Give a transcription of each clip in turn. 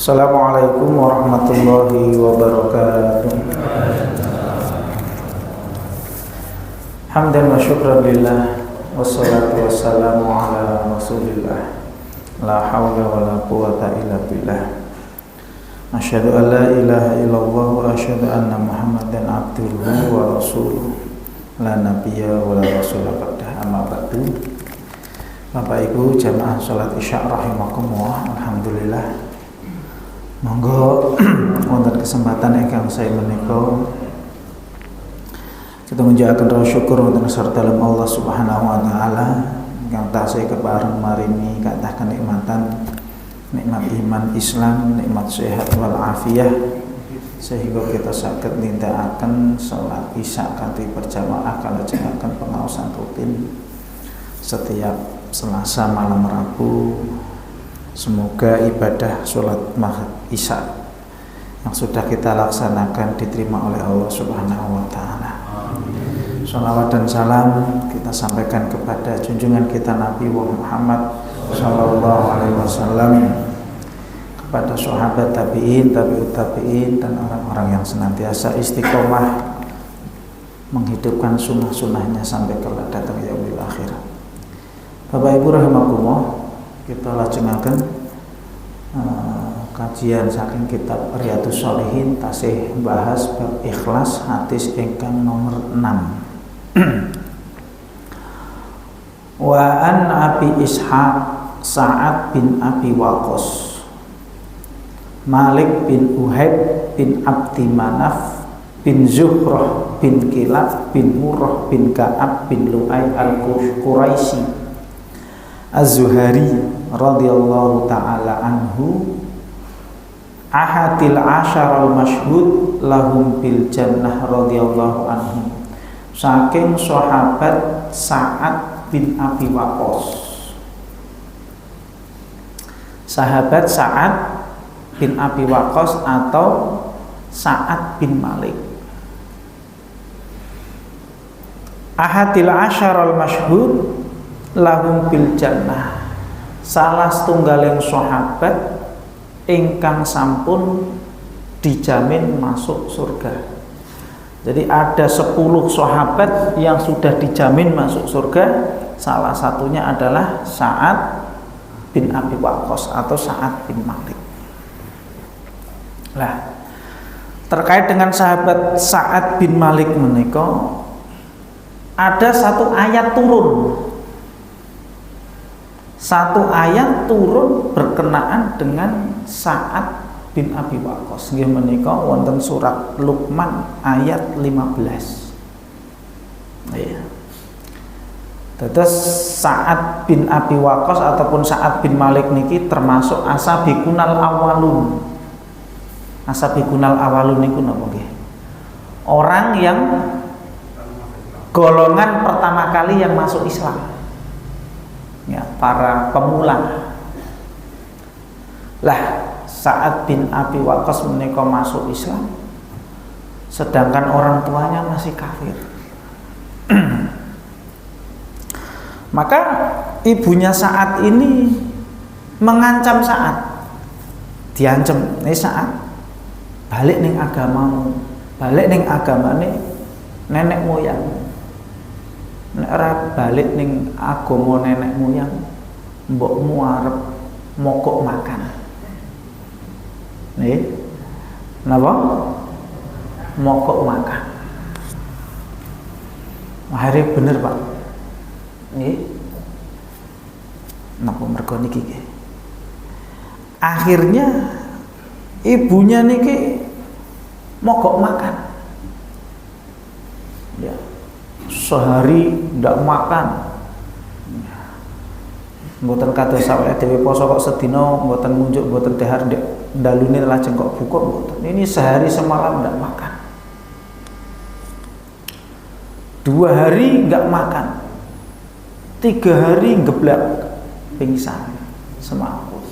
Assalamualaikum warahmatullahi wabarakatuh. Hamdan wa syukran lillah, wassalatu wassalamu ala rasulillah, la hawla wa la quwata illa billah. Asyhadu an la ilaha illallah wa asyhadu anna muhammadan abduhu wa rasuluh, la nabiyya wa la rasula ba'dah, amma ba'du. Bapak Ibu jamaah salat Isya rahimakumullah, alhamdulillah. Monggo wonten kesempatan ingkang saya menika kita menjalankan rasa syukur wonten sarta dalam Allah Subhanahu wa taala ingkang tansah kepareng maringi kathah kenikmatan, nikmat iman Islam, nikmat sehat wal afiyah, sehingga kita saged nindakaken salat Isya kanthi berjamaah kalajengaken pengaosan rutin setiap Selasa malam Rabu. Semoga ibadah sholat maghrib Isya yang sudah kita laksanakan diterima oleh Allah Subhanahu wa taala. Shalawat dan salam kita sampaikan kepada junjungan kita Nabi Muhammad sallallahu alaihi wasallam, kepada sahabat tabi'in, tabi'ut tabi'in, dan orang-orang yang senantiasa istiqomah menghidupkan sunnah-sunnahnya sampai kelak datang yaumil akhir. Bapak Ibu rahimakumullah, kita lajengaken kajian saking kitab Riyadhus Shalihin tasih bahas bab ikhlas, hadis ingkang nomor 6. Wa an Abi Ishaq Sa'ad bin Abi Waqqas, Malik bin Uhayb bin Abdi Manaf bin Zuhrah bin Kilab bin Murrah bin Ka'ab bin Lu'ay al-Quraisy Az-Zuhari radhiyallahu ta'ala anhu, ahadil asyaral masyhud lahum bil jannah radhiyallahu anhu, saking sahabat Sa'ad bin Abi Waqqas. Sahabat Sa'ad bin Abi Waqqas atau Sa'ad bin Malik. Ahadil asyaral masyhud lahum bil jannah, salah setunggaling sahabat ingkang sampun dijamin masuk surga. Jadi ada 10 sahabat yang sudah dijamin masuk surga. Salah satunya adalah Sa'ad bin Abi Waqqas atau Sa'ad bin Malik. Lah, terkait dengan sahabat Sa'ad bin Malik menika ada satu ayat turun. Satu ayat turun berkenaan dengan Sa'ad bin Abi Waqqas. Nggih menika wonten surat Luqman ayat 15. Ya. Terus Sa'ad bin Abi Waqqas ataupun Sa'ad bin Malik niki termasuk asabiqunal awalun. Asabiqunal awalun niku napa nggih? Orang yang golongan pertama kali yang masuk Islam. Ya, para pemula. Lah, Sa'ad bin Abi Waqqas menika masuk Islam sedangkan orang tuanya masih kafir. Maka ibunya Sa'ad ini mengancam Sa'ad. Diancam, Sa'ad, balik ning agamamu, balik ning agamane nenek moyang. Nek ora balik ning agama nenek moyang, mbokmu arep mogok makan. Nggih. Napa? Mogok makan. Akhirnya bener, Pak. Nggih. Napa mergo niki nggih. Akhirnya ibunya niki mogok makan. Ya. Sehari ndak makan. Mboten kados sawet dhewe poso kok sedina mboten munjuk mboten dahar ndalune lajeng kok buka mboten. Ini sehari semalam ndak makan. 2 hari nggak makan. 3 hari ngeblak pingsan semaput.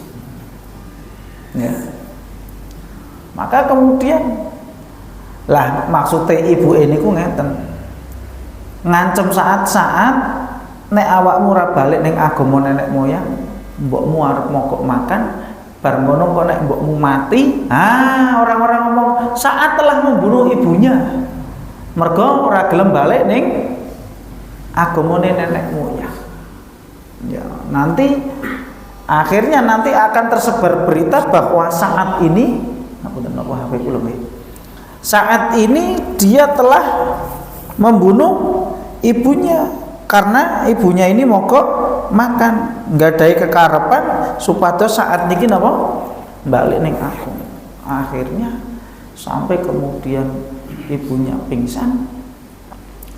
Ya. Maka kemudian lah maksudnya ibu ini ku ngeten. Ngancem saat-saat nek awakmu ora balik ning agama nenek moyang, mbokmu arep mogok makan, bar ngono kok nek mbokmu mati, orang-orang ngomong saat telah membunuh ibunya. Mergo ora gelem balik ning agamane nenek moyang. Ya, nanti akhirnya akan tersebar berita bahwa saat ini saat ini dia telah membunuh ibunya karena ibunya ini mogok makan, nggadai kekarepan supados saat niki napa balik ning aku. Akhirnya sampai kemudian ibunya pingsan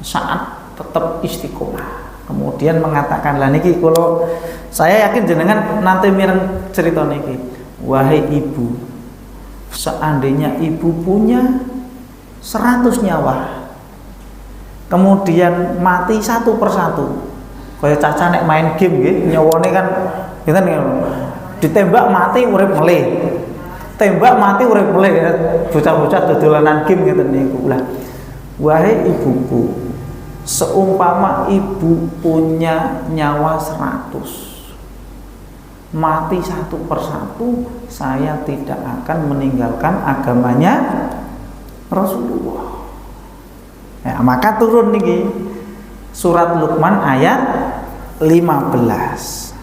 saat tetap istiqomah. Kemudian mengatakan, lah niki kalau saya yakin jenengan nanti mireng cerita niki. Wahai ibu, seandainya ibu punya 100 nyawa, kemudian mati satu persatu, kayak caca nek main game nggih, nyawane kan ngeten ditembak mati urip meleh. Tembak mati urip meleh, bocah-bocah dodolanan game ngeten niku. Lah, wahai ibuku, seumpama ibu punya nyawa 100, mati satu persatu, saya tidak akan meninggalkan agamanya Rasulullah. Ya, maka turun niki surat Luqman ayat 15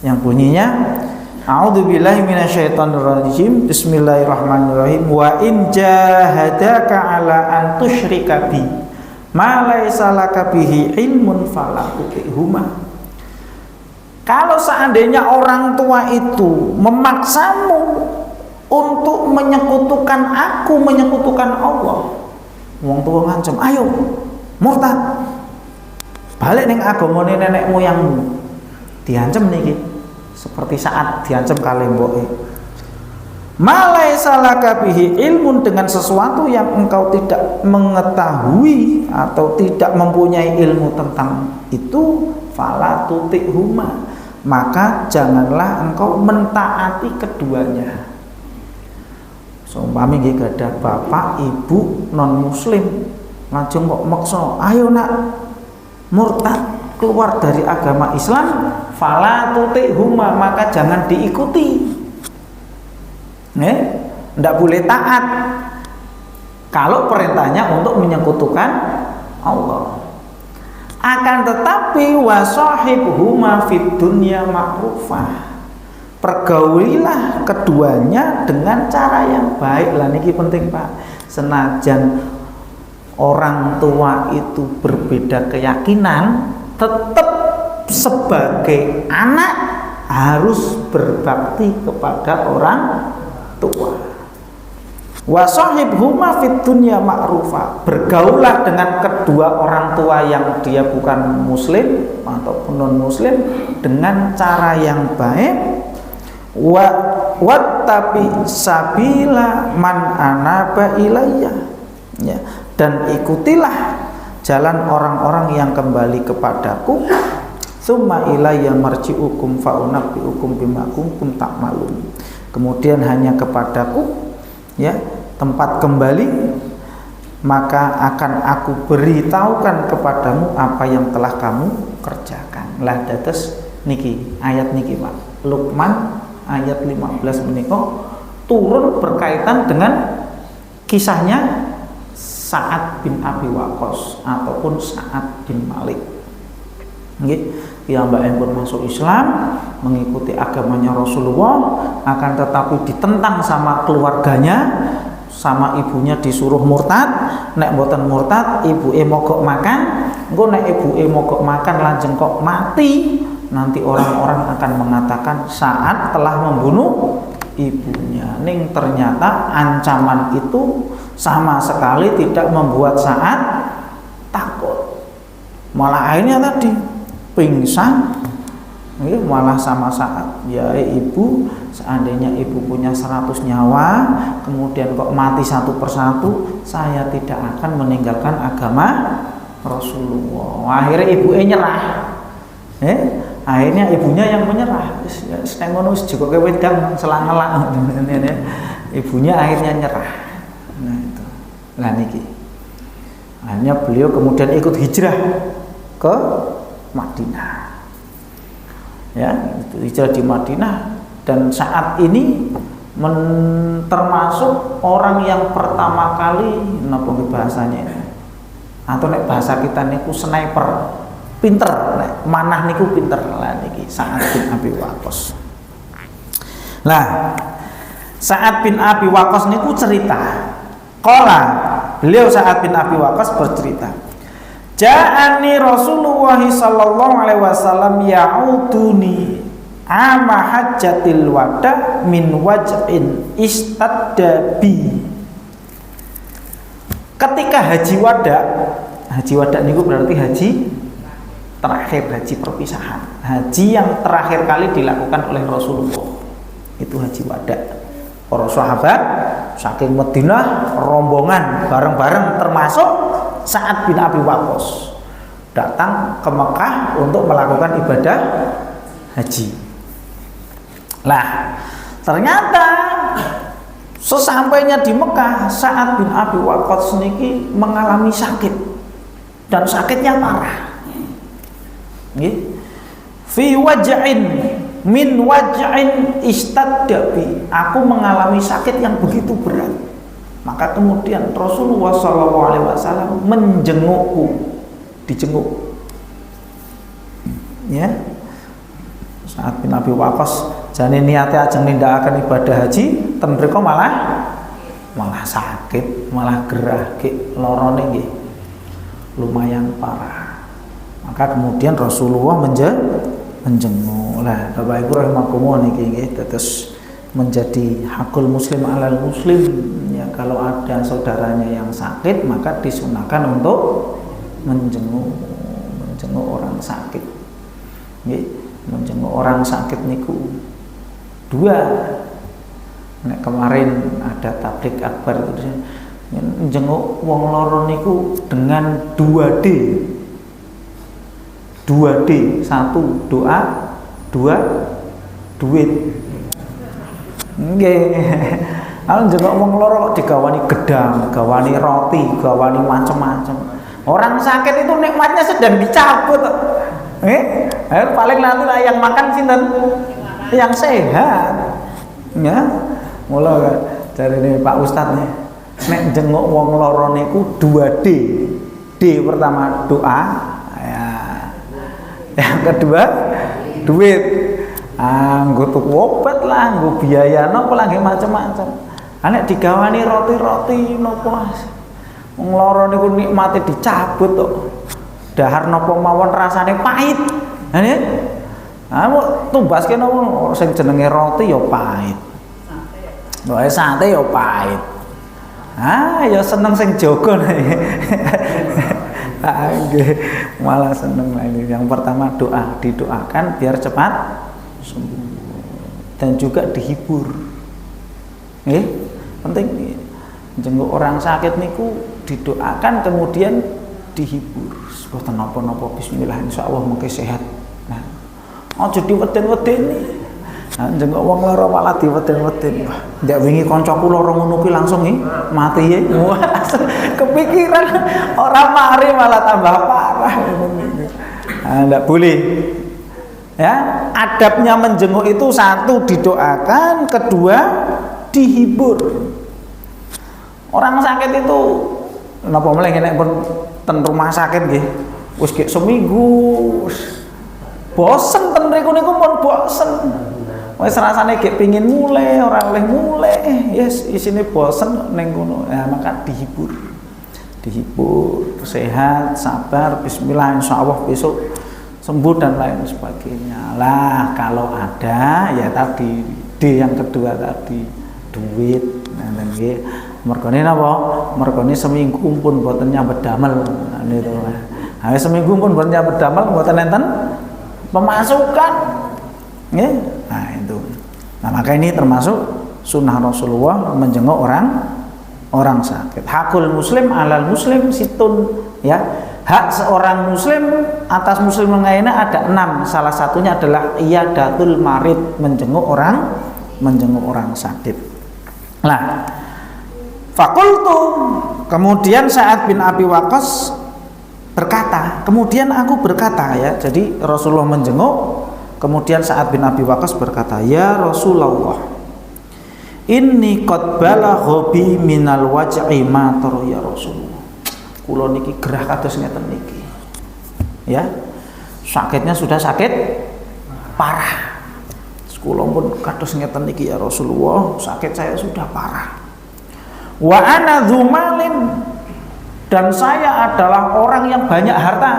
yang bunyinya A'udzubillahi minasyaitonirrajim. Bismillahirrahmanirrahim. Wa in jahadaka ala an tusyrika bi ma laisa laka bihi ilmun fala tuti'huma. Kalau seandainya orang tua itu memaksamu untuk menyekutukan aku, menyekutukan Allah, wong tua ngancem, ayo murtad, balik ning agamane nenek moyangmu, diancem niki seperti saat diancem kali mboke. Malai salaka bihi ilmun, dengan sesuatu yang engkau tidak mengetahui atau tidak mempunyai ilmu tentang itu, fala tuti'huma, maka janganlah engkau mentaati keduanya. Seumpami nggih gadah bapak ibu non muslim, lajeng kok maksa, ayo nak murtad keluar dari agama Islam, fala tuti'huma, maka jangan diikuti. Ndak boleh taat kalau perintahnya untuk menyekutukan Allah. Akan tetapi wasahibhuma fid dunya ma'rufah, pergaulilah keduanya dengan cara yang baik. Lah niki penting Pak, senajan orang tua itu berbeda keyakinan, tetap sebagai anak harus berbakti kepada orang tua. Wasahibhuma fid dunya ma'rufa, bergaullah dengan kedua orang tua yang dia bukan muslim ataupun non muslim dengan cara yang baik. Wattabi sabila man anaba ilayya, ya, dan ikutilah jalan orang-orang yang kembali kepadaku. Summa ilayya marji'ukum fa'unabbi'ukum bima kuntum ta'malun. Kemudian hanya kepadaku, ya, tempat kembali, maka akan aku beritahukan kepadamu apa yang telah kamu kerjakan. Lah dados niki ayat niki Pak, Luqman ayat 15 menika turun berkaitan dengan kisahnya Sa'ad bin Abi Waqqas ataupun Sa'ad bin Malik. Nggih, piyambakipun masuk Islam, mengikuti agamanya Rasulullah, akan tetapi ditentang sama keluarganya, sama ibunya disuruh murtad. Nek mboten murtad, ibuke mogok makan. Engko nek ibuke mogok makan lajeng kok mati, nanti orang-orang akan mengatakan Sa'ad telah membunuh ibunya. Ning ternyata ancaman itu sama sekali tidak membuat Sa'ad takut. Malah akhirnya tadi pingsan, malah sama Sa'ad, ya ibu, seandainya ibu punya 100 nyawa, kemudian kok mati satu persatu, saya tidak akan meninggalkan agama Rasulullah. Akhirnya ibunya nyerah. Akhirnya ibunya yang menyerah. Seteng ngono wis juga wedang selang-elang. Ibunya akhirnya nyerah. Nah itu. Lah niki. Akhirnya beliau kemudian ikut hijrah ke Madinah. Ya, itu hijrah di Madinah, Dan saat ini termasuk orang yang pertama kali napa bahasanya atau nek bahasa kita niku sniper, pinter, nek manah niku pinter lah niki Sa'ad bin Abi Waqqas. Lah, Sa'ad bin Abi Waqqas niku cerita. Qala, beliau Sa'ad bin Abi Waqqas bercerita. Ja'ani Rasulullah sallallahu alaihi wasallam ya'uduni ama hajjatil wada min waj'in istadda bi. Ketika haji wada niku berarti haji terakhir, haji perpisahan, haji yang terakhir kali dilakukan oleh Rasulullah, itu haji wada. Para sahabat saking Madinah rombongan bareng-bareng termasuk Sa'ad bin Abi Waqqas datang ke Mekah untuk melakukan ibadah haji. Lah, ternyata sesampainya di Mekah, Sa'ad bin Abi Waqqas niki mengalami sakit dan sakitnya parah. Nggih. Fi waj'in min waj'in istaddabi. Aku mengalami sakit yang begitu berat. Maka kemudian Rasulullah SAW menjengukku, dijenguk. Ya. Sa'ad bin Abi Waqqas jane niate ajeng nindakaken ibadah haji, ten mriko malah sakit, malah gerah, lorone nggih lumayan parah. Maka kemudian Rasulullah menjenguk. Lah Bapak Ibu rahimakumullah niki nggih terus menjadi hakul muslim alal muslim ya, kalau ada saudaranya yang sakit maka disunahkan untuk menjenguk orang sakit. Nggih, menjenguk orang sakit niku dua. Nek kemarin ada tablik akbar itu menjenguk wong loro niku dengan 2D. 2D, 1 doa, 2 duit. Nggih. Kalau njenguk wong loro kok digawani gedang, gawani roti, gawani macam-macam. Orang sakit itu nikmatnya sedang dicabut. Paling nanti lah yang makan sinten? Yang sehat. Ya. Mula jarine Pak Ustadz nih. Nek njenguk wong loro niku 2D. D pertama doa, yang kedua duit. Nggo tuku obat lah, nggo biaya napa lagi macam-macam. Nek digawani roti-roti napa wong lara niku nikmate dicabut kok. Dahar napa mawon rasane pahit. Nggih. Tumbaske napa sing jenenge roti ya pahit. Wae sate ya pahit. Ya seneng sing jaga. Malah seneng lagi. Yang pertama doa, didoakan biar cepat sembuh dan juga dihibur. Penting jenguk orang sakit niku didoakan kemudian dihibur. Boten napa-napa bismillah insyaallah mengke sehat. Nah, aja diweden-wedeni. Jenguk wong lara malah diweden-weden. Ndak wingi kancaku lara ngono kuwi langsung mati ya. Kepikiran orang mari malah tambah parah. Ndak boleh. Ya, adabnya menjenguk itu satu didoakan, kedua dihibur. Orang sakit itu napa meneh nek pun ten rumah sakit nggih. Wis gek seminggu bosen ten mriku niku pun bosen. Wis rasane gek pengin mulai, ora oleh mulai. Yes, isine bosen ning kono. Ya, maka dihibur. Dihibur, sehat, sabar, bismillah insyaallah besok sembuh dan lain sebagainya. Lah kalau ada ya tadi D yang kedua tadi duit. Nah nggih mergane napa? Mergane seminggu pun mboten nyambet damel niku. Ha seminggu pun mboten nyambet damel mboten enten pemasukan. Nggih. Nah itu. Nah maka ini termasuk sunnah Rasulullah menjenguk orang sakit. Hakul muslim alal muslim situn ya. Hak seorang muslim atas muslim lainnya ada 6. Salah satunya adalah iyadatul marid, menjenguk orang sakit. Nah, fakultu kemudian Sa'ad bin Abi Waqqas berkata, kemudian aku berkata ya. Jadi Rasulullah menjenguk, Kemudian Sa'ad bin Abi Waqqas berkata, "Ya Rasulullah, inni qad balagha bi minal waj'i ma tar ya Rasulullah." Kula niki gerah kados ngeten niki. Ya. Sakitnya sudah sakit parah. Kula pun kados ngeten niki ya Rasulullah, sakit saya sudah parah. Wa ana dzumalin, dan saya adalah orang yang banyak harta,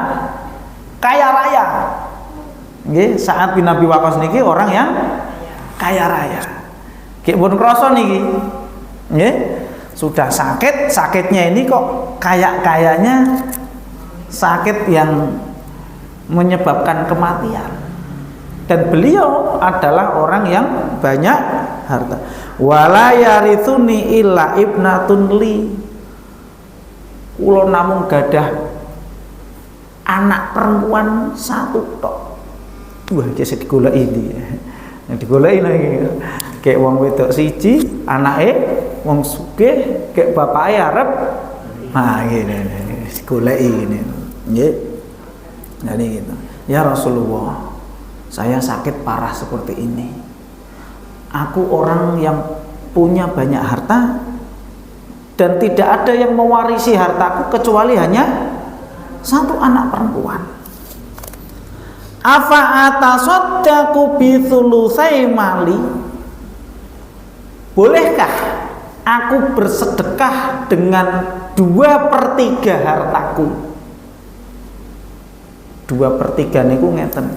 kaya raya. Nggih, Sa'ad bin Abi Waqqas niki orang yang kaya raya. Nggih pun krasa niki. Nggih, sudah sakit, sakitnya ini kok kayaknya sakit yang menyebabkan kematian. Dan beliau adalah orang yang banyak harta. Wala yarithuni illa ibnatun li. Kula namung gadah anak perempuan satu tok. Wah, iki digoleki iki. Digoleki lagi. Kayak wong wedok siji, anake wong sugih, kayak bapake arep. Nah, ngene digoleki ngene. Nggih. Jadi gitu. Ya Rasulullah, saya sakit parah seperti ini. Aku orang yang punya banyak harta dan tidak ada yang mewarisi hartaku kecuali hanya satu anak perempuan. Afa atasaddaqu bi thulutsai mali? Bolehkah aku bersedekah dengan 2/3 hartaku? 2/3 niku ngeten.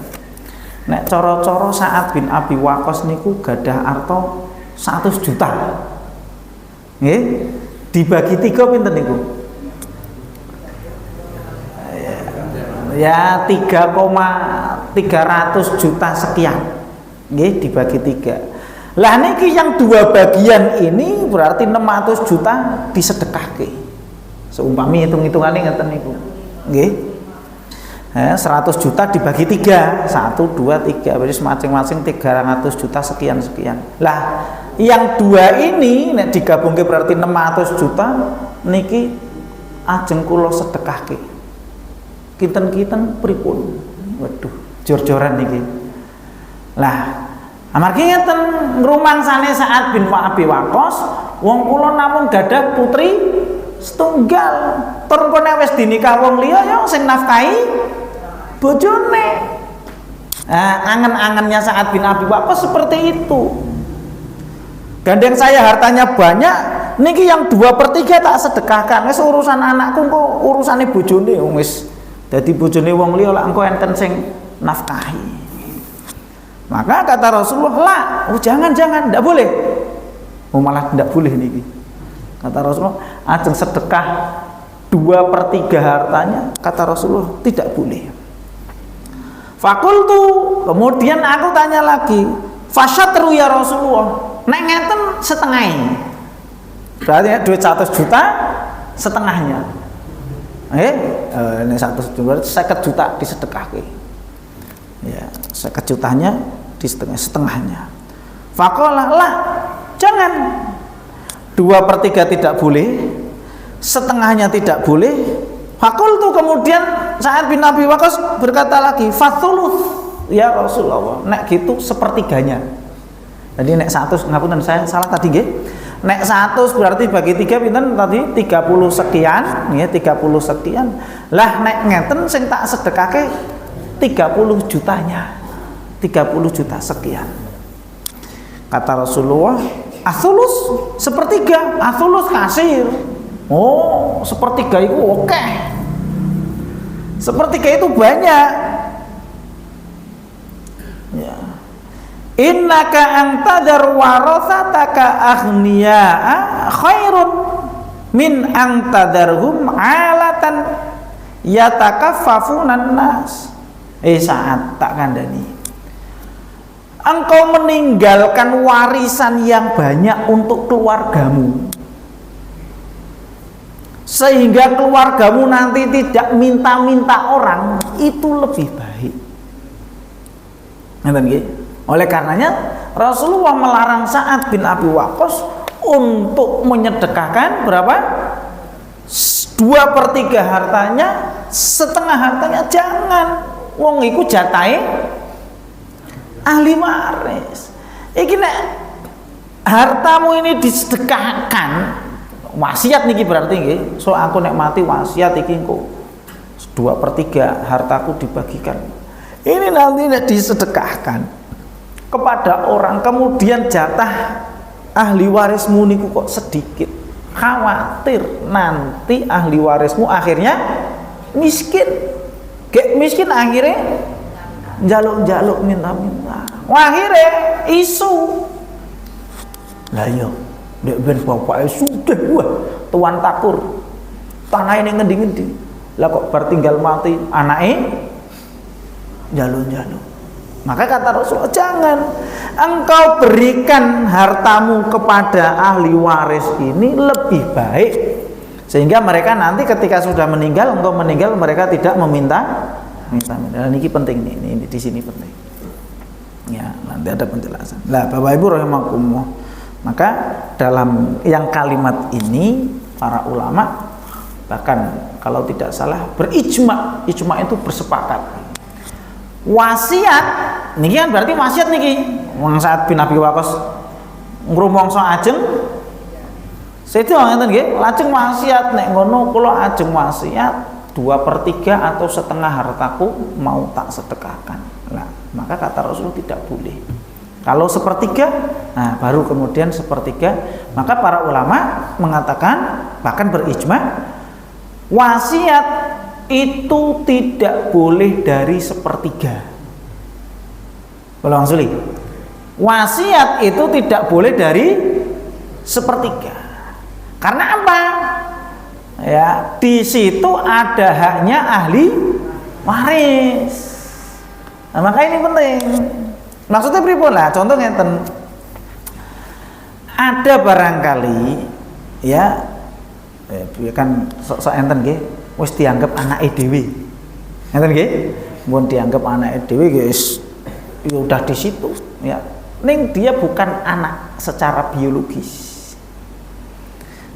Nek cara-cara Sa'ad bin Abi Waqqas niku gadah arta 100 juta. Nggih, dibagi 3 pinten niku? Ya 3,300 juta sekian. Nggih, dibagi 3. Lah niki yang 2 bagian ini berarti 600 juta disedekahke. Seumpami hitung-hitungane ngeten niku. Nggih. 100 juta dibagi 3, 1, 2, 3, berarti masing-masing 300 juta sekian-sekian. Lah, yang 2 ini nek digabungke berarti 600 juta niki ajeng kula sedekahke. Kinten-kinten pripun? Waduh, jor-joran niki. Lah, amargi ngeten ngrumangsane Sa'ad bin Abi Waqqas, wong kula namung gadah putri setunggal. Tur kene wis dinikah wong liya ya sing nafkahi bojone. Nah, angen-angennya Sa'ad bin Abi Waqqas seperti itu. Gandeng saya hartanya banyak, niki yang 2/3 tak sedekahkan. Wis urusan anakku kok urusane bojone wis dadi bojone wong liya lak engko enten sing nafkahi. Maka kata Rasulullah, jangan, ndak boleh. Malah ndak boleh niki. Kata Rasulullah, ajeng sedekah 2/3 hartanya, kata Rasulullah tidak boleh. Fakultu, kemudian aku tanya lagi, fasyatru ya Rasulullah, nek ngeten setengahnya, berarti duit 100 juta setengahnya. Ini 100 juta berarti 50 juta disedekahke. Ya, 50 jutanya di setengahnya. Faqala lah, jangan. 2/3 tidak boleh, setengahnya tidak boleh. Fakultu, kemudian Sa'ad bin Abi Waqqas berkata lagi, fathuluth ya Rasulullah, nek gitu 1/3. Jadi nek 100, ngapunten saya salah tadi nggih. Nek 100 berarti bagi 3 pinten tadi 30 sekian, ya 30 sekian. Lah nek ngeten sing tak sedekahke 30 jutanya. 30 juta sekian. Kata Rasulullah, athulus 1/3, athulus kasir. Oh, 1/3 itu oke. 1/3 itu banyak. Ya. Innaka antadar warasataka aghniya'a khairun min antadarhum alatan yatakaffafunan nas. Saat tak kandani. Engkau meninggalkan warisan yang banyak untuk keluargamu, sehingga keluargamu nanti tidak minta-minta orang, itu lebih baik. Oleh karenanya Rasulullah melarang Sa'ad bin Abi Waqqas untuk menyedekahkan berapa? 2/3 hartanya, setengah hartanya jangan. Wong iku jatahe ahli waris. Iki nek hartamu ini disedekahkan, wasiat niki berarti nggih. So aku nek mati wasiat iki engko 2/3 hartaku dibagikan. Ini nanti nek disedekahkan kepada orang, kemudian jatah ahli warismu niku kok sedikit, khawatir nanti ahli warismu akhirnya miskin. Kayak miskin akhirnya jaluk-jaluk minta-minta. Wah, akhirnya isu. Lah yo, nek ben bapake sudah wah tuan takur. Tanah ini ngendi-ngendi. Lah kok bertinggal mati anake jaluk-jaluk. Maka kata Rasul, jangan engkau berikan hartamu kepada ahli waris ini lebih baik, sehingga mereka nanti ketika sudah meninggal, engkau meninggal, mereka tidak meminta. Dan ini penting nih, ini di sini penting. Ya, nanti ada penjelasan. Lah, Bapak Ibu rahimakumullah. Maka dalam yang kalimat ini para ulama bahkan kalau tidak salah berijma, ijma itu bersepakat. Wasiat niki kan berarti wasiat niki. Wong Sa'ad bin Abi Waqqas ngrumangsa ajeng Sayyidina ngeten nggih, lajeng wasiat nek ngono kula ajeng wasiat 2/3 atau setengah hartaku mau tak sedekahkan. Nah, maka kata Rasul tidak boleh. Kalau 1/3, nah baru kemudian 1/3. Maka para ulama mengatakan bahkan berijma wasiat itu tidak boleh dari 1/3. Ulang suli. Wasiat itu tidak boleh dari 1/3. Karena apa? Ya, di situ ada haknya ahli waris. Nah, maka ini penting. Maksudnya pripun lah? Contoh ngeten. Ada barangkali ya kan sok enten nggih wis dianggap anake dhewe. Ngeten nggih? Mun dianggap anake dhewe guys, ya udah di situ ya. Ning dia bukan anak secara biologis.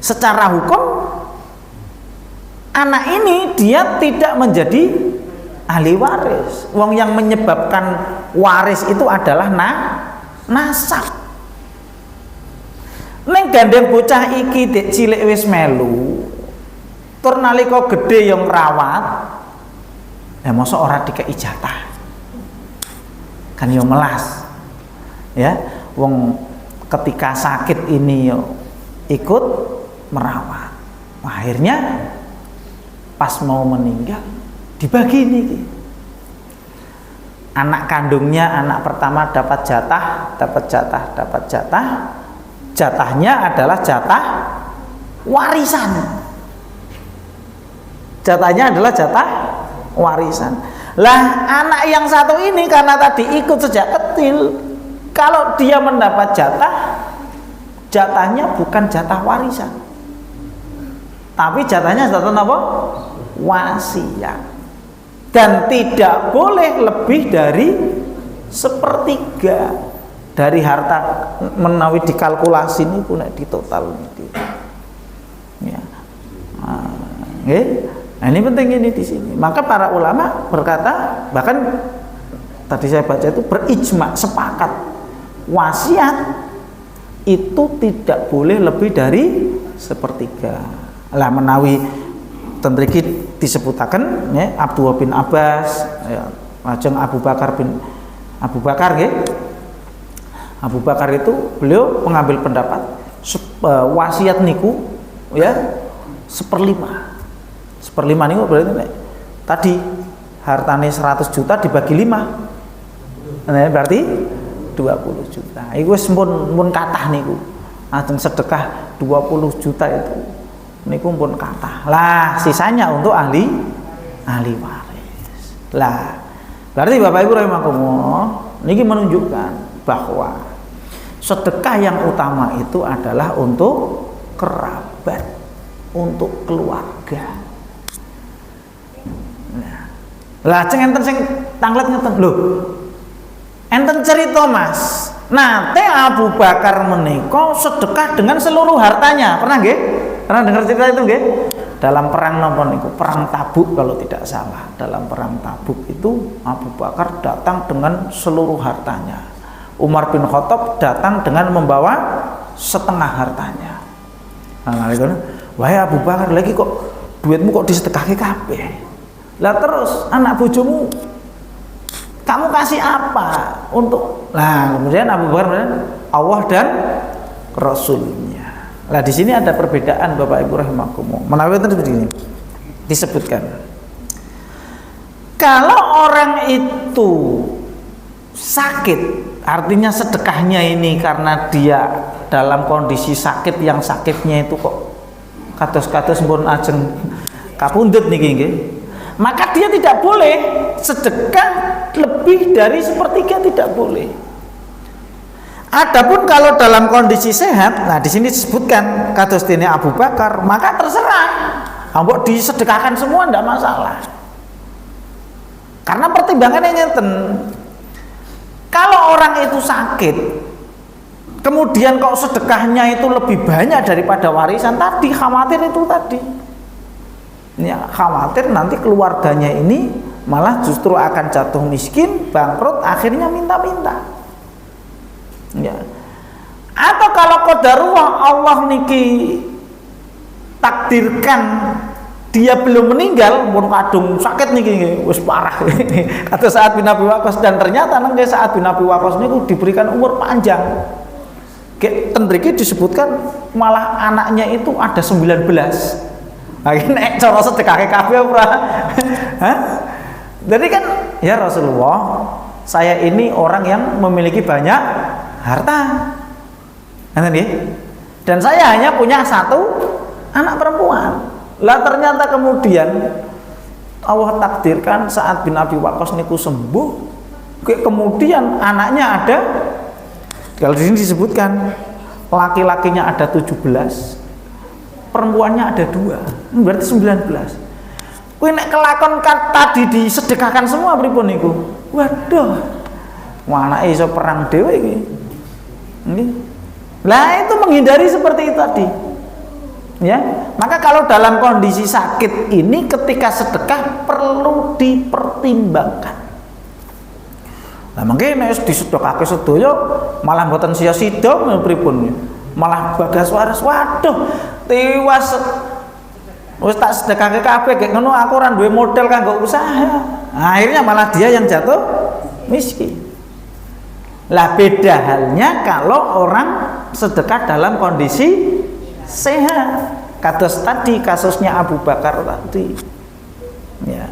Secara hukum anak ini dia tidak menjadi ahli waris. Wong yang menyebabkan waris itu adalah nasab. Ning gandeng bocah iki dek cilik wis melu. Tur nalika gedhe yang rawat, ya mosok ora dikei jatah. Kan yo melas. Ya, wong ketika sakit ini yo ikut merawat. Akhirnya pas mau meninggal dibagi niki. Anak kandungnya anak pertama dapat jatah. Jatahnya adalah jatah warisan. Jatahnya adalah jatah warisan. Lah anak yang satu ini karena tadi ikut sejak kecil, kalau dia mendapat jatahnya bukan jatah warisan, tapi jatahnya jatah apa? Wasiat. Dan tidak boleh lebih dari 1/3 dari harta menawi dikalkulasi ini pun di total ini. Ya. Nah, ini penting ini di sini. Maka para ulama berkata, bahkan tadi saya baca itu berijma, sepakat wasiat itu tidak boleh lebih dari 1/3. Lah menawi tentriki disebutaken ya, Abdullah bin Abbas ya, lajeng Abu Bakar ya. Abu Bakar itu beliau mengambil pendapat wasiat niku ya 1/5. 1/5 niku berarti tadi hartane 100 juta dibagi 5. Nah, berarti 20 juta. Iku wis mun kathah niku. Ajeng sedekah 20 juta itu niku pun kathah. Lah, sisanya untuk ahli waris. Lah, berarti Bapak Ibu rahimakumullah, niki menunjukkan bahwa sedekah yang utama itu adalah untuk kerabat, untuk keluarga. Lah ceng enten sing tanglet ngeten lho. Enten cerita Mas. Nate Abu Bakar menika sedekah dengan seluruh hartanya. Pernah nggih? Pernah dengar cerita itu nggih? Dalam perang napa niku? Perang Tabuk kalau tidak salah. Dalam perang Tabuk itu Abu Bakar datang dengan seluruh hartanya. Umar bin Khattab datang dengan membawa setengah hartanya. Nah, wahai Abu Bakar, lagi kok duitmu kok disedekahke kabeh. Lah terus anak bojomu kamu kasih apa untuk? Nah, kemudian Abu Bakar Allah dan Rasulnya. Nah, di sini ada perbedaan Bapak Ibu rahimakumullah. Menawi itu begini. Disebutkan. Kalau orang itu sakit, artinya sedekahnya ini karena dia dalam kondisi sakit yang sakitnya itu kok kados-kados pun ajeng kapundhut niki nggih. Maka dia tidak boleh sedekah lebih dari sepertiga, tidak boleh. Adapun kalau dalam kondisi sehat, nah di sini disebutkan kados dene Abu Bakar, maka terserah. Ambok disedekahkan semua tidak masalah. Karena pertimbangannya ngeten. Kalau orang itu sakit, kemudian kok sedekahnya itu lebih banyak daripada warisan tadi, khawatir itu tadi. Ya, khawatir nanti keluarganya ini malah justru akan jatuh miskin, bangkrut, akhirnya minta-minta. Ya. Atau kalau qadarullah Allah niki takdirkan dia belum meninggal, pun kadung sakit niki wis parah. Atau Sa'ad bin Abi Waqqas, dan ternyata nang Sa'ad bin Abi Waqqas niku diberikan umur panjang. Kayak tentriki disebutkan malah anaknya itu ada 19. Nah, ini cara sedekah kabeh ora. Hah? Jadi kan ya Rasulullah, saya ini orang yang memiliki banyak harta. Dan saya hanya punya satu anak perempuan. Lah ternyata kemudian Allah takdirkan Sa'ad bin Abi Waqqas niku sembuh. Kemudian anaknya ada, kalau di sini disebutkan laki-lakinya ada 17, perempuannya ada 2, berarti 19. Kuwi nek kelakon tadi disedekahkan semua pripun niku? Waduh. Anake iso perang dhewe iki. Nggih. Lah itu menghindari seperti itu tadi. Ya. Maka kalau dalam kondisi sakit ini ketika sedekah perlu dipertimbangkan. Lah mangke nek disedekahke sedaya malah mboten sia-sia pripun? Malah bagas waras. Waduh, tiwas wis tak sedekahke kabeh gek ngono aku ora duwe modal kanggo usaha. Akhirnya malah dia yang jatuh miskin. Lah beda halnya kalau orang sedekah dalam kondisi sehat. Kados tadi kasusnya Abu Bakar tadi. Ya.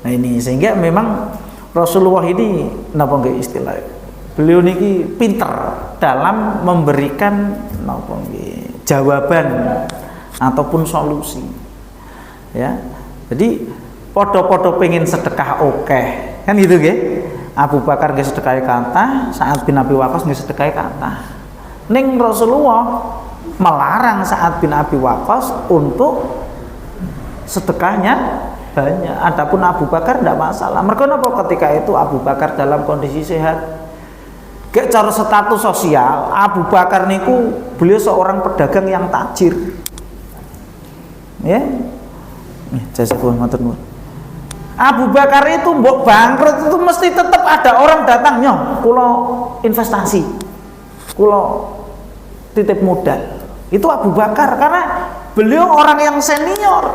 Nah ini sehingga memang Rasulullah ini napa nggih istilah. Beliau niki pinter dalam memberikan napa nggih jawaban ataupun solusi. Ya. Jadi podo-podo pengen sedekah oke. Kan gitu nggih. Abu Bakar nggih sedekah kathah, Sa'ad bin Abi Waqqas nggih sedekah kathah. Ning Rasulullah melarang Sa'ad bin Abi Waqqas untuk sedekahnya banyak. Adapun Abu Bakar tidak masalah. Mergo napa ketika itu Abu Bakar dalam kondisi sehat. Gek cara status sosial, Abu Bakar niku beliau seorang pedagang yang tajir. Ya. Jazakallahu khairan. Abu Bakar itu mbok bangkrut itu mesti tetap ada orang datangnya, kula investasi, kula titip modal. Itu Abu Bakar karena beliau orang yang senior.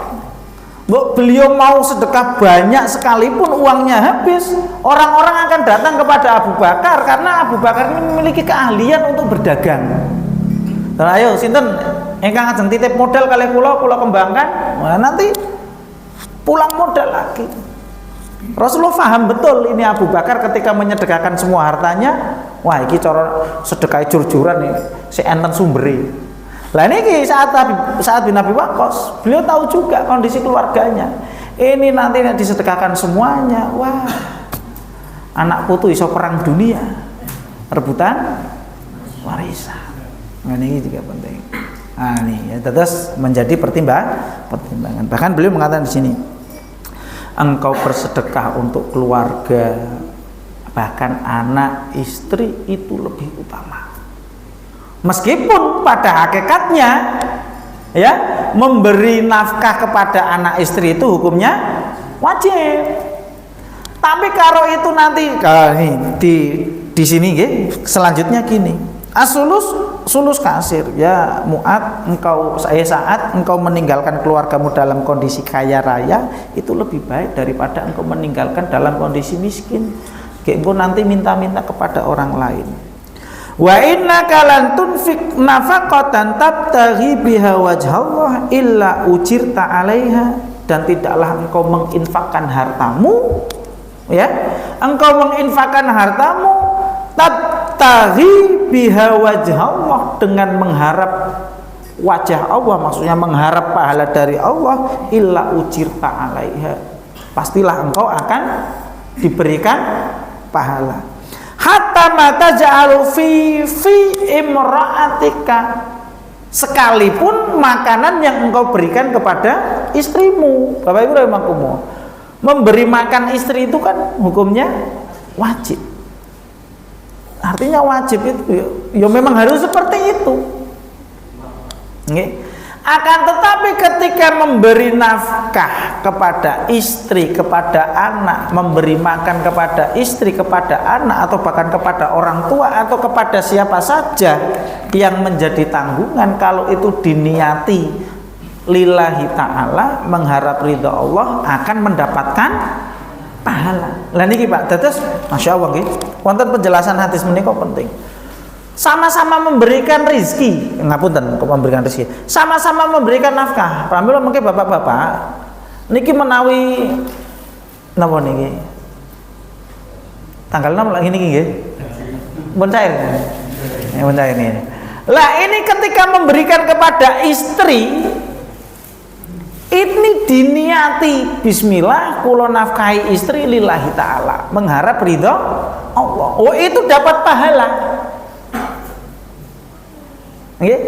Mbok beliau mau sedekah banyak sekalipun uangnya habis, orang-orang akan datang kepada Abu Bakar karena Abu Bakar ini memiliki keahlian untuk berdagang. Dan ayo sinten ingkang ajeng titip modal kali kula kembangkan, nah, nanti pulang modal lagi. Rasulullah paham betul ini Abu Bakar ketika menyedekahkan semua hartanya. Wah, ini cara sedekah jur-juran nih, si enten sumberi. Lah ini saat bin Abi Waqqas, beliau tahu juga kondisi keluarganya. Ini nanti disedekahkan semuanya. Wah, anak putu iso perang dunia, rebutan warisan. Nah, ini juga penting. Nah, ini ya, terus menjadi pertimbangan. Bahkan beliau mengatakan di sini, engkau bersedekah untuk keluarga, bahkan anak, istri itu lebih utama. Meskipun pada hakikatnya ya memberi nafkah kepada anak istri itu hukumnya wajib. Tapi kalau itu nanti di sini selanjutnya gini, sulus kasir ya Mu'ad, saat engkau meninggalkan keluargamu dalam kondisi kaya raya itu lebih baik daripada engkau meninggalkan dalam kondisi miskin. Engkau nanti minta-minta kepada orang lain. Wa innaka lan tunfik nafaqatan tabtaghi biha wajhallah illa ujirta 'alaiha, dan tidaklah engkau menginfakkan hartamu, ya, engkau menginfakkan hartamu tabtaghi biha wajhallah, dengan mengharap wajah Allah, maksudnya mengharap pahala dari Allah, illa ujirta 'alaiha, pastilah engkau akan diberikan pahala. Hatta mata ja'alu fi imra'atika, sekalipun makanan yang engkau berikan kepada istrimu. Bapak Ibu rahimakumullah, memberi makan istri itu kan hukumnya wajib. Artinya wajib itu ya memang harus seperti itu. Nggih. Akan tetapi ketika memberi nafkah kepada istri, kepada anak, memberi makan kepada istri, kepada anak, atau bahkan kepada orang tua, atau kepada siapa saja yang menjadi tanggungan, kalau itu diniati lillahi ta'ala, mengharap ridha Allah, akan mendapatkan pahala. Lah niki Pak, dados Masya Allah nggih, wonten penjelasan hadis menika penting. Sama-sama memberikan rizki, ngapunten kok memberikan rizki, sama-sama memberikan nafkah. Pramila mungkin bapak-bapak niki menawi napa niki tanggal 6 lagi niki nggih mun cair ini. Lah ini ketika memberikan kepada istri ini diniati bismillah kula nafkahi istri lillahi ta'ala, mengharap ridha Allah. Oh, itu dapat pahala. Okay.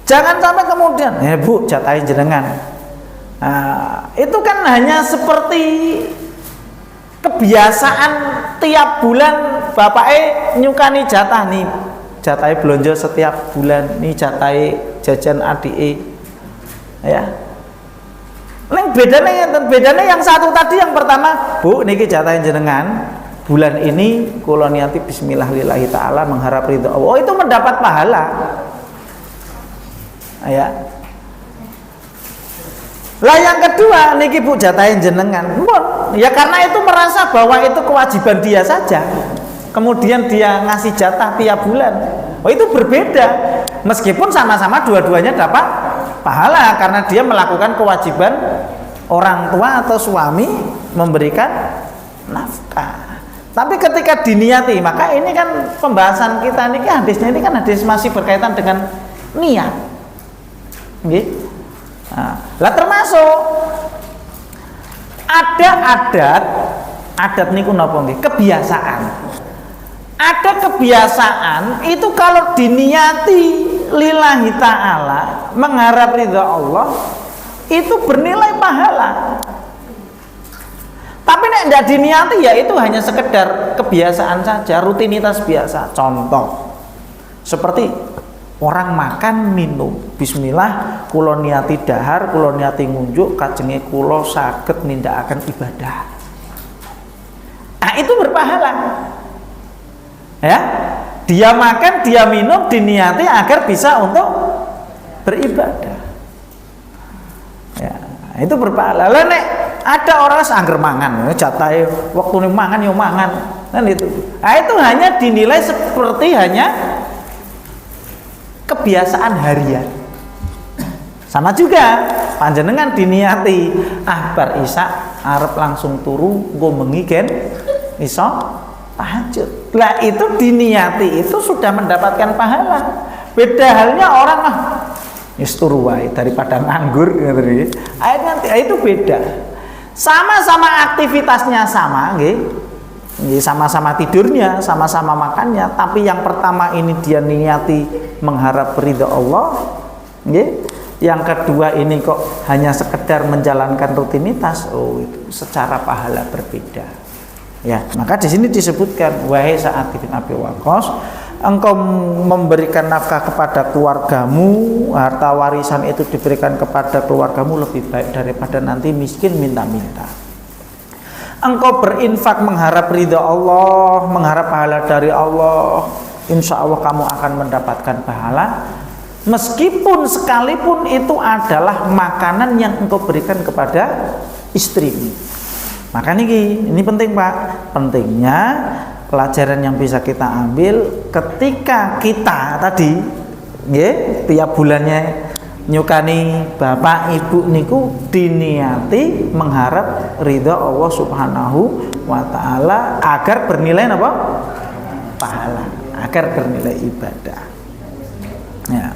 Jangan sampai kemudian Bu jatahin jenengan, itu kan hanya seperti kebiasaan tiap bulan bapake nyukani jatah nih, jatahe belanja setiap bulan nih, jatahe jajan adike, ya. Neng bedanya yang satu tadi, yang pertama Bu niki jatahin jenengan bulan ini kula niati bismillah lillahi ta'ala, mengharap ridha Allah. Oh, itu mendapat pahala. Ya. Lah yang kedua niki Bu jatahin jenengan. Ya karena itu merasa bahwa itu kewajiban dia saja. Kemudian dia ngasih jatah tiap bulan. Oh, itu berbeda. Meskipun sama-sama dua-duanya dapat pahala karena dia melakukan kewajiban orang tua atau suami memberikan nafkah. Tapi ketika diniati, maka ini kan pembahasan kita ini hadisnya ini kan hadis masih berkaitan dengan niat. Nggih. Nah, lah termasuk ada adat niku napa nggih? Kebiasaan. Ada kebiasaan itu kalau diniati lillahi ta'ala, mengharap ridha Allah, itu bernilai pahala. Tapi nek ndak diniati ya itu hanya sekedar kebiasaan saja, rutinitas biasa. Contoh seperti orang makan minum, bismillah kula niati dahar, kula niati ngunjuk, kajenge kula saged nindakaken ibadah. Nah, itu berpahala. Ya. Dia makan, dia minum diniati agar bisa untuk beribadah. Ya, itu berpahala. Lah nek ada orang sangger mangan, jatahe waktune mangan yo mangan, kan itu. Nah, itu hanya dinilai seperti hanya kebiasaan harian. Sama juga panjenengan diniati bar isya arep langsung turu nggo bengi gen iso tahajud. Lah itu diniati itu sudah mendapatkan pahala. Beda halnya orang wis turu wae daripada nganggur gitu. Itu beda. Sama-sama aktivitasnya sama, nggih. Sama-sama tidurnya, sama-sama makannya, tapi yang pertama ini dia niati mengharap ridha Allah, nggih. Yang kedua ini kok hanya sekedar menjalankan rutinitas, oh itu secara pahala berbeda. Ya, maka di sini disebutkan wahai Sa'ad bin Abi Waqqas, engkau memberikan nafkah kepada keluargamu, harta warisan itu diberikan kepada keluargamu lebih baik daripada nanti miskin minta-minta. Engkau berinfak mengharap ridha Allah, mengharap pahala dari Allah, insya Allah kamu akan mendapatkan pahala, meskipun sekalipun itu adalah makanan yang engkau berikan kepada istrimu. Maka ini penting Pak, pentingnya pelajaran yang bisa kita ambil ketika kita tadi tiap bulannya nyukani bapak ibu niku diniati mengharap ridha Allah Subhanahu wa taala agar bernilai apa? Pahala, agar bernilai ibadah. Ya.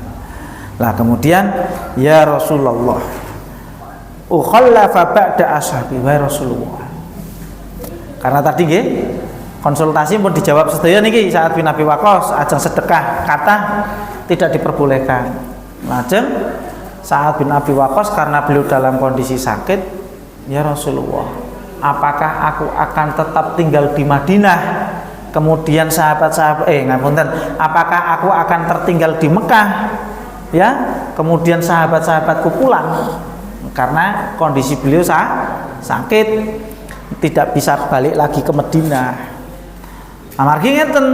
Lah kemudian ya Rasulullah, ukhallafa ba'da ashabi wa Rasulullah. Karena tadi konsultasi pun dijawab sedaya niki Sa'ad bin Abi Waqqas ajeng sedekah kata tidak diperbolehkan. Lajeng Sa'ad bin Abi Waqqas karena beliau dalam kondisi sakit, ya Rasulullah, apakah aku akan tetap tinggal di Madinah? Kemudian apakah aku akan tertinggal di Mekah? Ya, kemudian sahabat-sahabatku pulang karena kondisi beliau sakit, tidak bisa balik lagi ke Madinah. Amargi ngeten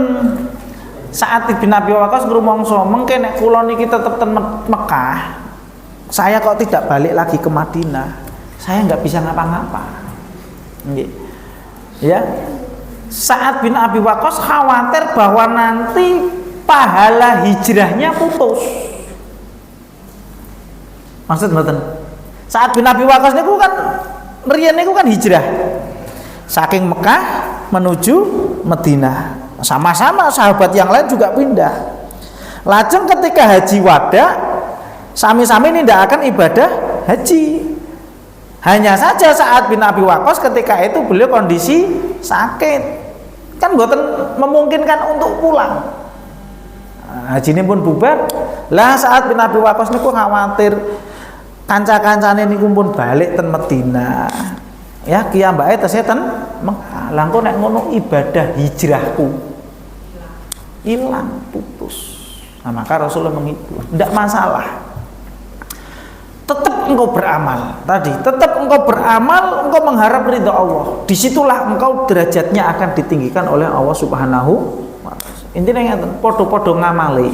Sa'ad bin Abi Waqqas ngrumangsa mengke nek kula niki tetep ten Mekah, saya kok tidak balik lagi ke Madinah, saya nggak bisa ngapa-ngapa. Ya, Sa'ad bin Abi Waqqas khawatir bahwa nanti pahala hijrahnya putus. Maksud mboten? Sa'ad bin Abi Waqqas niku kan riyen niku kan hijrah saking Mekah menuju Madinah, sama-sama sahabat yang lain juga pindah. Lajeng ketika haji wada, sami-sami ini tidak akan ibadah haji. Hanya saja Sa'ad bin Abi Waqqas ketika itu beliau kondisi sakit, kan mboten memungkinkan untuk pulang. Haji ini pun bubar. Lah Sa'ad bin Abi Waqqas niku khawatir kanca-kancane niku pun balik ten Madinah. Ya kiyambake tesih ten Mekah. Lah engko nek ngono ibadah hijrahku hilang, putus. Nah, maka Rasulullah menghibur, tidak masalah. Tetap engkau beramal. Tadi, tetap engkau beramal, engkau mengharap ridha Allah. Disitulah engkau derajatnya akan ditinggikan oleh Allah Subhanahu wa taala. Intine ngeten, padha-padha ngamali.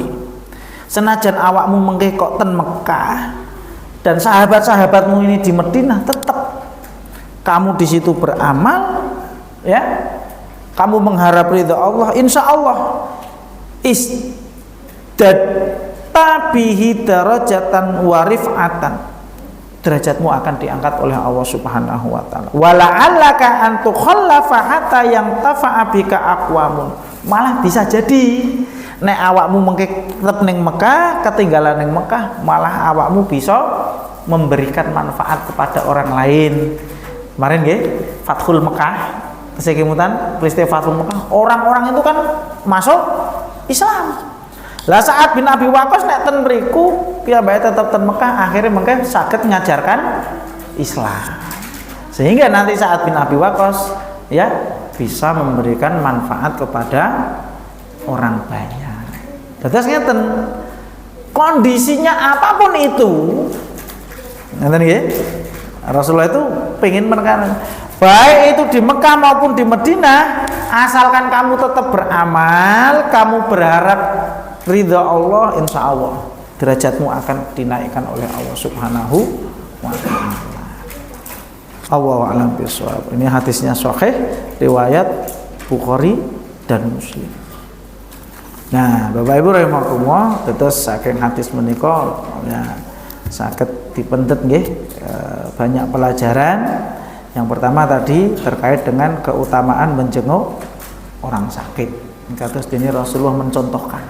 Senajan awakmu mengke kok ten Mekah dan sahabat-sahabatmu ini di Madinah, tetap kamu di situ beramal, ya, kamu mengharap ridha Allah, insya Allah tabihi darajatan wa rif'atan, derajatmu akan diangkat oleh Allah Subhanahu wa taala. Wala'allaka an tukhallafa hatta yang tafa'a bika aqwamun. Malah bisa jadi nek awakmu mengke tetep ning Mekah, ketinggalan ning Mekah, malah awakmu bisa memberikan manfaat kepada orang lain. Kemarin nggih, Fathul Mekah, kesekimutan peristiwa Fathul Mekah, orang-orang itu kan masuk Islam. Lah Sa'ad bin Abi Waqqas nek ten mriku piyambake tetep ten Mekah, akhirnya mengke saged ngajarkan Islam. Sehingga nanti Sa'ad bin Abi Waqqas ya bisa memberikan manfaat kepada orang banyak. Terus ngeten, kondisinya apapun itu, ngeten nggih, Rasulullah itu pengen menekan, baik itu di Mekah maupun di Madinah, asalkan kamu tetap beramal, kamu berharap ridha Allah, insya Allah derajatmu akan dinaikkan oleh Allah Subhanahu wa taala. Allahu a'lam bishawab. Ini hadisnya sahih riwayat Bukhari dan Muslim. Nah, Bapak Ibu rahimakumullah, terus saking hadis menika ya saged dipendet nggih banyak pelajaran. Yang pertama tadi terkait dengan keutamaan menjenguk orang sakit. Kados dene Rasulullah mencontohkan,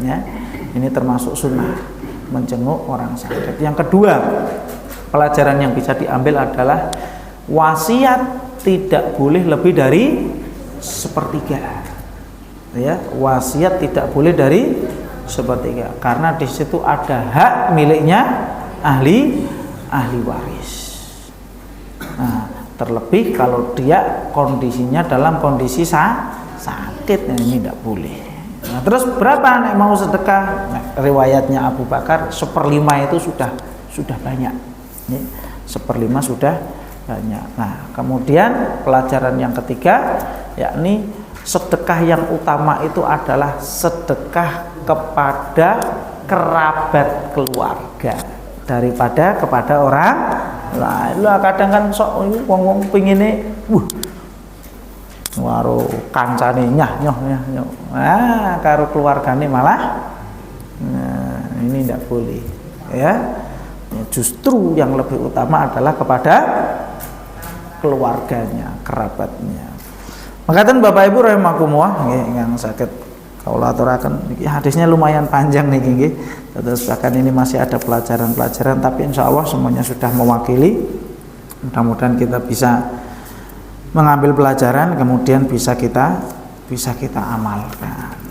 ya. Ini termasuk sunnah menjenguk orang sakit. Yang kedua, pelajaran yang bisa diambil adalah wasiat tidak boleh lebih dari sepertiga. Ya, wasiat tidak boleh dari sepertiga karena di situ ada hak miliknya ahli waris. Nah, terlebih kalau dia kondisinya dalam kondisi sakit, ini tidak boleh. Nah, terus berapa nek mau sedekah? Nah, riwayatnya Abu Bakar 1/5 itu sudah banyak. Ini 1/5 sudah banyak. Nah, kemudian pelajaran yang ketiga yakni sedekah yang utama itu adalah sedekah kepada kerabat keluarga daripada kepada orang lain. Lah kadang kan sok wong-wong pengine waro kancane nyah. Nah, karo keluargane malah ini tidak boleh ya. Justru yang lebih utama adalah kepada keluarganya, kerabatnya. Makaten Bapak Ibu rahimakumullah nggih yang saged kula aturaken iki hadisnya lumayan panjang niki nggih. Terus bahkan ini masih ada pelajaran-pelajaran tapi insyaallah semuanya sudah mewakili. Mudah-mudahan kita bisa mengambil pelajaran kemudian bisa kita amalkan.